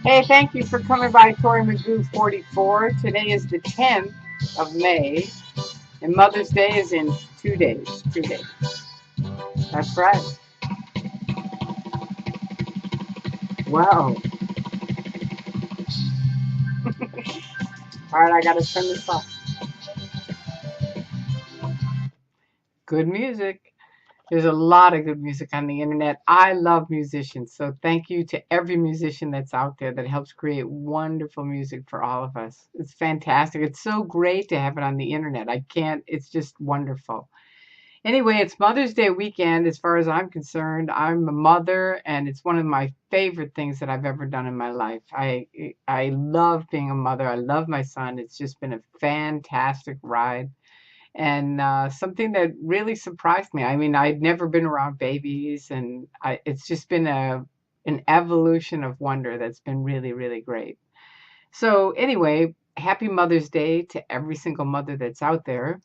Hey, thank you for coming by Tory Magoo 44. Today is the 10th of May, and Mother's Day is in 2 days. 2 days. That's right. Wow. All right, I got to turn this off. Good music. There's a lot of good music on the internet. I love musicians, so thank you to every musician that's out there that helps create wonderful music for all of us. It's fantastic. It's so great to have it on the internet. It's just wonderful. Anyway, it's Mother's Day weekend as far as I'm concerned. I'm a mother, and it's one of my favorite things that I've ever done in my life. I love being a mother. I love my son. It's just been a fantastic ride, and something that really surprised me. I mean, I'd never been around babies, and it's just been an evolution of wonder that's been really, really great. So anyway, happy Mother's Day to every single mother that's out there.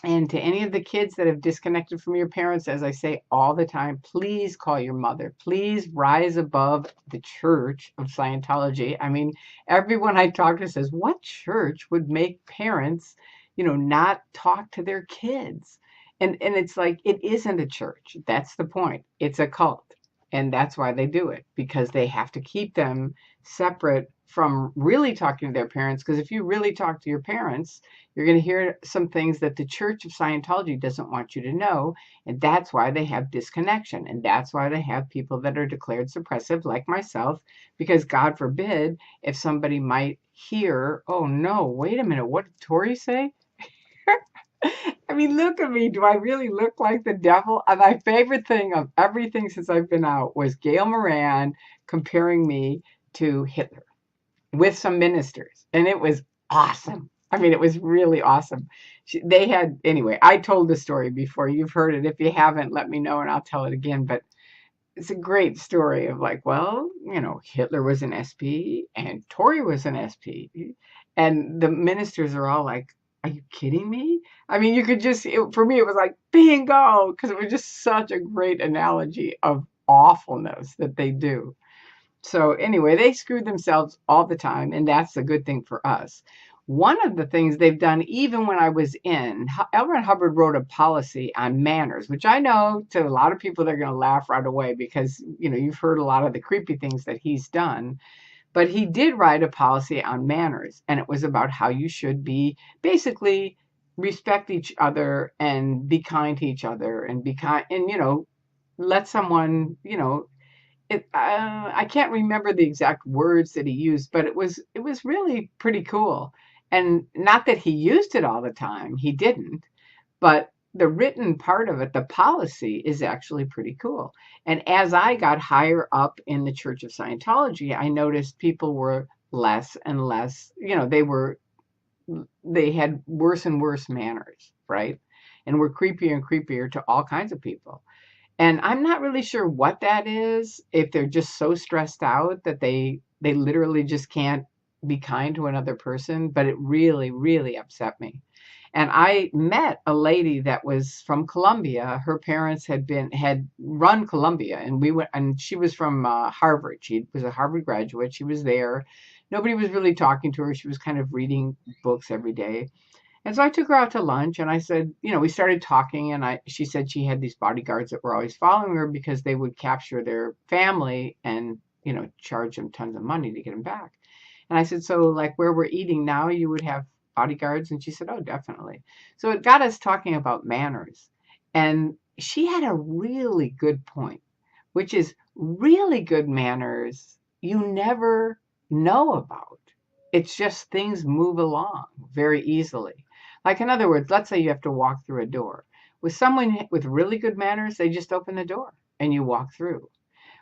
And to any of the kids that have disconnected from your parents, as I say all the time, please call your mother. Please rise above the church of Scientology. I mean, everyone I talk to says, what church would make parents, not talk to their kids? And it's like, it isn't a church. That's the point. It's a cult. And that's why they do it, because they have to keep them separate from really talking to their parents. Because if you really talk to your parents, you're going to hear some things that the Church of Scientology doesn't want you to know, and that's why they have disconnection, and that's why they have people that are declared suppressive, like myself, because God forbid if somebody might hear, oh no, wait a minute, what did Tory say? I mean, look at me. Do I really look like the devil? And my favorite thing of everything since I've been out was Gail Moran comparing me to Hitler with some ministers, and it was awesome. I mean, it was really awesome. Anyway, I told the story before. You've heard it. If you haven't, let me know and I'll tell it again. But it's a great story of like, well, Hitler was an SP and Tory was an SP. And the ministers are all like, are you kidding me? I mean, you could for me, it was like bingo, because it was just such a great analogy of awfulness that they do. So anyway, they screw themselves all the time, and that's a good thing for us. One of the things they've done, even when I was in, Hubbard wrote a policy on manners, which I know to a lot of people, they're going to laugh right away because, you've heard a lot of the creepy things that he's done. But he did write a policy on manners, and it was about how you should be basically respect each other and be kind to each other and be kind and, let someone, I can't remember the exact words that he used, but it was really pretty cool. And not that he used it all the time, he didn't, but the written part of it, the policy, is actually pretty cool. And as I got higher up in the Church of Scientology, I noticed people were less and less, they had worse and worse manners, right? And were creepier and creepier to all kinds of people. And I'm not really sure what that is, if they're just so stressed out that they literally just can't be kind to another person, but it really, really upset me. And I met a lady that was from Columbia. Her parents had run Columbia, and she was from Harvard. She was a Harvard graduate. She was there. Nobody was really talking to her. She was kind of reading books every day. And so I took her out to lunch, and I said, we started talking, and she said she had these bodyguards that were always following her because they would capture their family and, charge them tons of money to get them back. And I said, so like where we're eating now, you would have bodyguards? And she said, oh, definitely. So it got us talking about manners. And she had a really good point, which is really good manners you never know about. It's just things move along very easily. Like, in other words, let's say you have to walk through a door. With someone with really good manners, they just open the door and you walk through.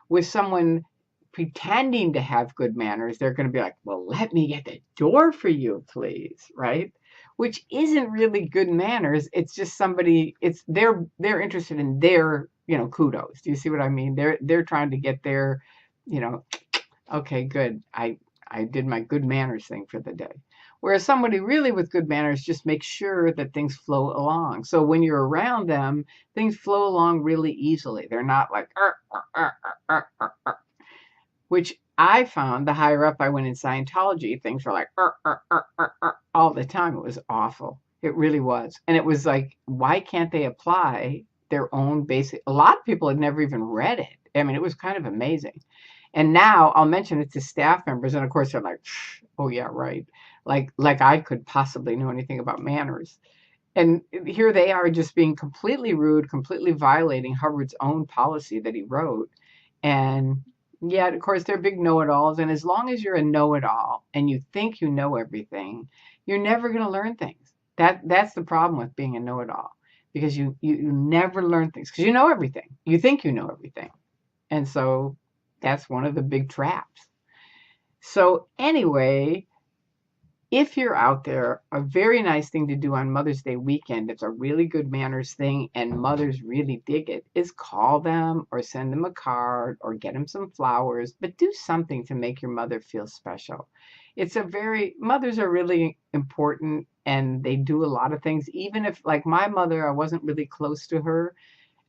With someone pretending to have good manners, they're going to be like, well, let me get the door for you, please, right? Which isn't really good manners. It's just they're interested in their, kudos. Do you see what I mean? They're trying to get their, okay, good. I did my good manners thing for the day. Whereas somebody really with good manners just makes sure that things flow along. So when you're around them, things flow along really easily. They're not like, which I found the higher up I went in Scientology, things were like all the time. It was awful. It really was. And it was like, why can't they apply their own basic? A lot of people had never even read it. I mean, it was kind of amazing. And now I'll mention it to staff members, and of course they're like, "Oh yeah, right." Like I could possibly know anything about manners. And here they are just being completely rude, completely violating Hubbard's own policy that he wrote. And yet, of course, they're big know-it-alls. And as long as you're a know-it-all and you think you know everything, you're never going to learn things. That's the problem with being a know-it-all, because you never learn things because you know everything. You think you know everything. And so that's one of the big traps. So anyway, if you're out there, a very nice thing to do on Mother's Day weekend, it's a really good manners thing, and mothers really dig it, is call them or send them a card or get them some flowers, but do something to make your mother feel special. Mothers are really important, and they do a lot of things. Even if, like my mother, I wasn't really close to her.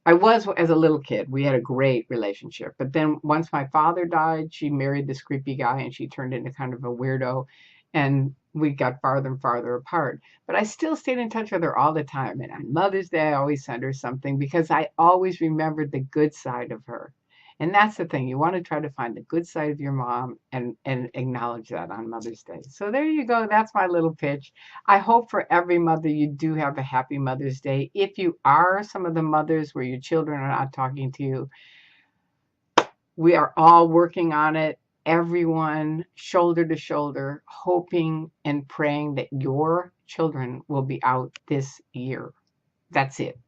I was as a little kid. We had a great relationship. But then once my father died, she married this creepy guy and she turned into kind of a weirdo. And we got farther and farther apart. But I still stayed in touch with her all the time. And on Mother's Day, I always send her something because I always remembered the good side of her. And that's the thing. You want to try to find the good side of your mom and acknowledge that on Mother's Day. So there you go. That's my little pitch. I hope for every mother you do have a happy Mother's Day. If you are some of the mothers where your children are not talking to you, we are all working on it. Everyone shoulder to shoulder, hoping and praying that your children will be out this year. That's it.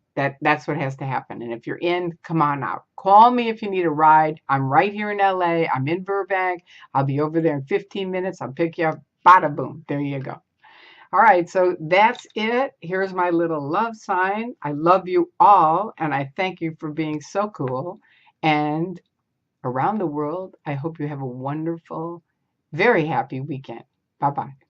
That's what has to happen. And if you're in, come on out. Call me if you need a ride. I'm right here in LA. I'm in Burbank. I'll be over there in 15 minutes. I'll pick you up. Bada boom. There you go. All right, so that's it. Here's my little love sign. I love you all, and I thank you for being so cool. And around the world, I hope you have a wonderful, very happy weekend. Bye-bye.